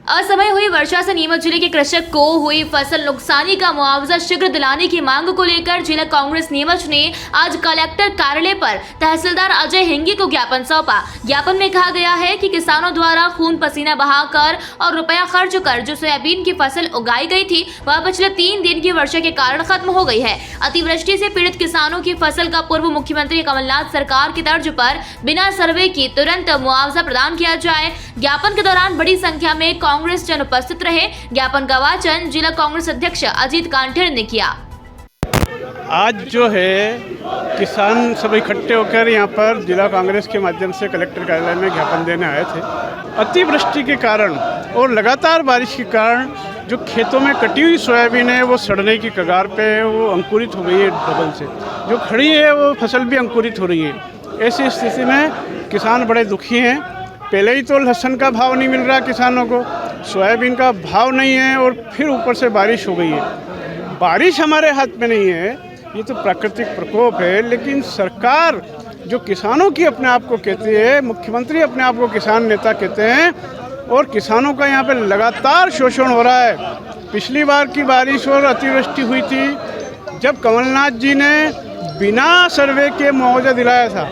असमय हुई वर्षा से नीमच जिले के कृषक को हुई फसल नुकसानी का मुआवजा शीघ्र दिलाने की मांग को लेकर जिला कांग्रेस नीमच ने आज कलेक्टर कार्यालय पर तहसीलदार अजय हिंगी को ज्ञापन सौंपा। ज्ञापन में कहा गया है कि किसानों द्वारा खून पसीना बहाकर और रुपया खर्च कर जो सोयाबीन की फसल उगाई गई थी वह पिछले 3 दिन की वर्षा के कारण खत्म हो गई है। अतिवृष्टि से पीड़ित किसानों की फसल का पूर्व मुख्यमंत्री कमलनाथ सरकार की तर्ज पर बिना सर्वे की तुरंत मुआवजा प्रदान किया जाए। ज्ञापन के दौरान बड़ी संख्या में कांग्रेस जन उपस्थित रहे। ज्ञापन का वाचन जिला कांग्रेस अध्यक्ष अजीत कांठेर ने किया। आज जो है किसान सब इकट्ठे होकर यहाँ पर जिला कांग्रेस के माध्यम से कलेक्टर कार्यालय में ज्ञापन देने आए थे। अतिवृष्टि के कारण और लगातार बारिश के कारण जो खेतों में कटी हुई सोयाबीन है वो सड़ने की कगार पे है, वो अंकुरित हो गई है डबल से। जो खड़ी है वो फसल भी अंकुरित हो रही है। ऐसी स्थिति में किसान बड़े दुखी हैं। पहले ही तो लहसुन का भाव नहीं मिल रहा किसानों को, सोयाबीन का भाव नहीं है और फिर ऊपर से बारिश हो गई है। बारिश हमारे हाथ में नहीं है, ये तो प्राकृतिक प्रकोप है। लेकिन सरकार जो किसानों की अपने आप को कहती है, मुख्यमंत्री अपने आप को किसान नेता कहते हैं और किसानों का यहाँ पे लगातार शोषण हो रहा है। पिछली बार की बारिश और अतिवृष्टि हुई थी जब कमलनाथ जी ने बिना सर्वे के मुआवजा दिलाया था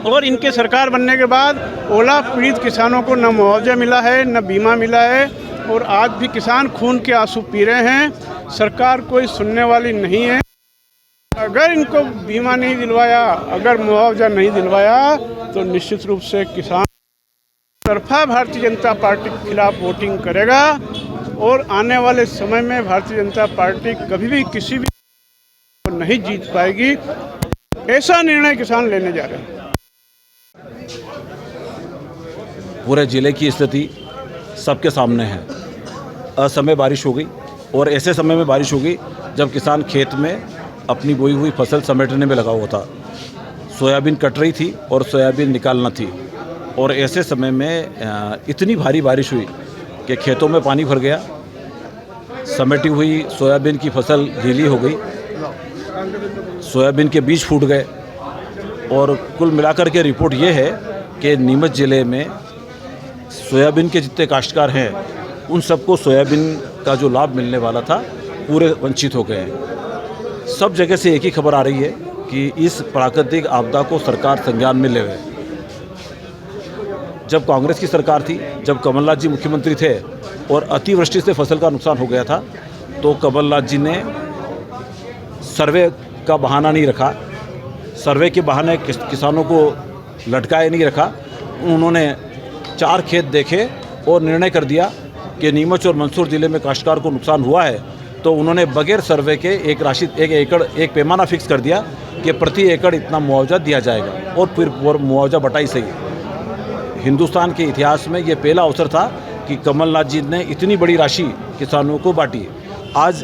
और इनके सरकार बनने के बाद ओला पीड़ित किसानों को न मुआवजा मिला है न बीमा मिला है और आज भी किसान खून के आंसू पी रहे हैं। सरकार कोई सुनने वाली नहीं है। अगर इनको बीमा नहीं दिलवाया, अगर मुआवजा नहीं दिलवाया तो निश्चित रूप से किसान तरफा भारतीय जनता पार्टी के खिलाफ वोटिंग करेगा और आने वाले समय में भारतीय जनता पार्टी कभी भी किसी भी नहीं जीत पाएगी। ऐसा निर्णय किसान लेने जा रहे हैं। पूरे ज़िले की स्थिति सबके सामने है। असमय बारिश हो गई और ऐसे समय में बारिश हो गई जब किसान खेत में अपनी बोई हुई फसल समेटने में लगा हुआ था। सोयाबीन कट रही थी और सोयाबीन निकालना थी और ऐसे समय में इतनी भारी बारिश हुई कि खेतों में पानी भर गया। समेटी हुई सोयाबीन की फसल गीली हो गई, सोयाबीन के बीज फूट गए और कुल मिलाकर के रिपोर्ट ये है कि नीमच ज़िले में सोयाबीन के जितने काश्तकार हैं उन सबको सोयाबीन का जो लाभ मिलने वाला था पूरे वंचित हो गए हैं। सब जगह से एक ही खबर आ रही है कि इस प्राकृतिक आपदा को सरकार संज्ञान में ले हुए। जब कांग्रेस की सरकार थी, जब कमलनाथ जी मुख्यमंत्री थे और अतिवृष्टि से फसल का नुकसान हो गया था तो कमलनाथ जी ने सर्वे का बहाना नहीं रखा, सर्वे के बहाने किसानों को लटकाए नहीं रखा। उन्होंने 4 खेत देखे और निर्णय कर दिया कि नीमच और मंदसौर ज़िले में काश्तकार को नुकसान हुआ है तो उन्होंने बगैर सर्वे के एक पैमाना फिक्स कर दिया कि प्रति एकड़ इतना मुआवजा दिया जाएगा और फिर मुआवजा बटाई सही। हिंदुस्तान के इतिहास में ये पहला अवसर था कि कमलनाथ जी ने इतनी बड़ी राशि किसानों को बांटी। आज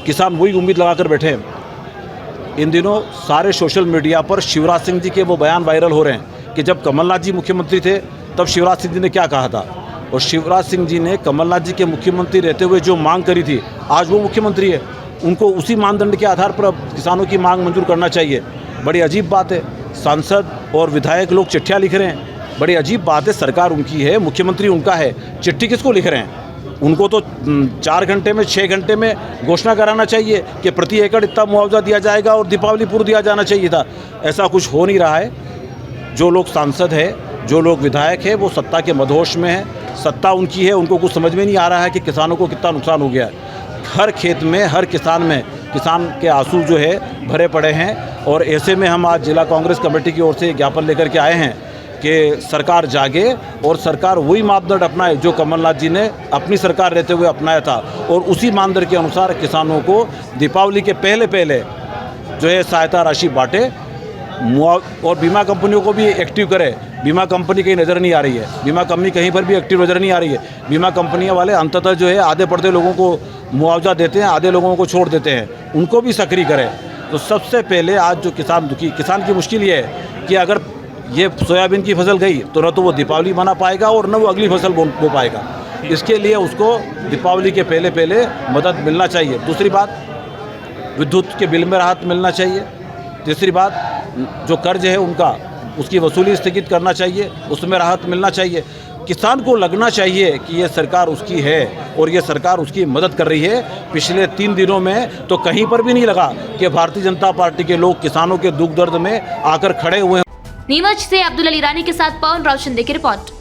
किसान वही उम्मीद लगा कर बैठे हैं। इन दिनों सारे सोशल मीडिया पर शिवराज सिंह जी के वो बयान वायरल हो रहे हैं कि जब कमलनाथ जी मुख्यमंत्री थे तब शिवराज सिंह जी ने क्या कहा था और शिवराज सिंह जी ने कमलनाथ जी के मुख्यमंत्री रहते हुए जो मांग करी थी, आज वो मुख्यमंत्री है, उनको उसी मानदंड के आधार पर किसानों की मांग मंजूर करना चाहिए। बड़ी अजीब बात है, सांसद और विधायक लोग चिट्ठियाँ लिख रहे हैं। बड़ी अजीब बात है, सरकार उनकी है, मुख्यमंत्री उनका है, चिट्ठी किसको लिख रहे हैं? उनको तो 4 घंटे में 6 घंटे में घोषणा कराना चाहिए कि प्रति एकड़ इतना मुआवजा दिया जाएगा और दीपावली पूर्व दिया जाना चाहिए था। ऐसा कुछ हो नहीं रहा है। जो लोग सांसद है, जो लोग विधायक है, वो सत्ता के मदहोश में है, सत्ता उनकी है, उनको कुछ समझ में नहीं आ रहा है कि किसानों को कितना नुकसान हो गया है। हर खेत में, हर किसान में किसान के आंसू जो है भरे पड़े हैं और ऐसे में हम आज जिला कांग्रेस कमेटी की ओर से ज्ञापन लेकर के आए हैं कि सरकार जागे और सरकार वही मापदंड अपनाए जो कमलनाथ जी ने अपनी सरकार रहते हुए अपनाया था और उसी मानदंड के अनुसार किसानों को दीपावली के पहले जो है सहायता राशि बांटे और बीमा कंपनियों को भी एक्टिव करे। बीमा कंपनी कहीं नज़र नहीं आ रही है, बीमा कंपनी कहीं पर भी एक्टिव नज़र नहीं आ रही है। बीमा कंपनियां वाले अंततः जो है आधे पड़ते लोगों को मुआवजा देते हैं, आधे लोगों को छोड़ देते हैं, उनको भी सक्रिय करें। तो सबसे पहले आज जो किसान की मुश्किल ये है कि अगर ये सोयाबीन की फसल गई तो न तो वो दीपावली मना पाएगा और न वो अगली फसल बो पाएगा। इसके लिए उसको दीपावली के पहले मदद मिलना चाहिए। दूसरी बात, विद्युत के बिल में राहत मिलना चाहिए। तीसरी बात, जो कर्ज है उनका उसकी वसूली स्थगित करना चाहिए, उसमें राहत मिलना चाहिए। किसान को लगना चाहिए कि ये सरकार उसकी है और ये सरकार उसकी मदद कर रही है। पिछले 3 दिनों में तो कहीं पर भी नहीं लगा कि भारतीय जनता पार्टी के लोग किसानों के दुख दर्द में आकर खड़े हुए हैं। नीमच से अब्दुल अली रानी के साथ पवन राव शिंदे की रिपोर्ट।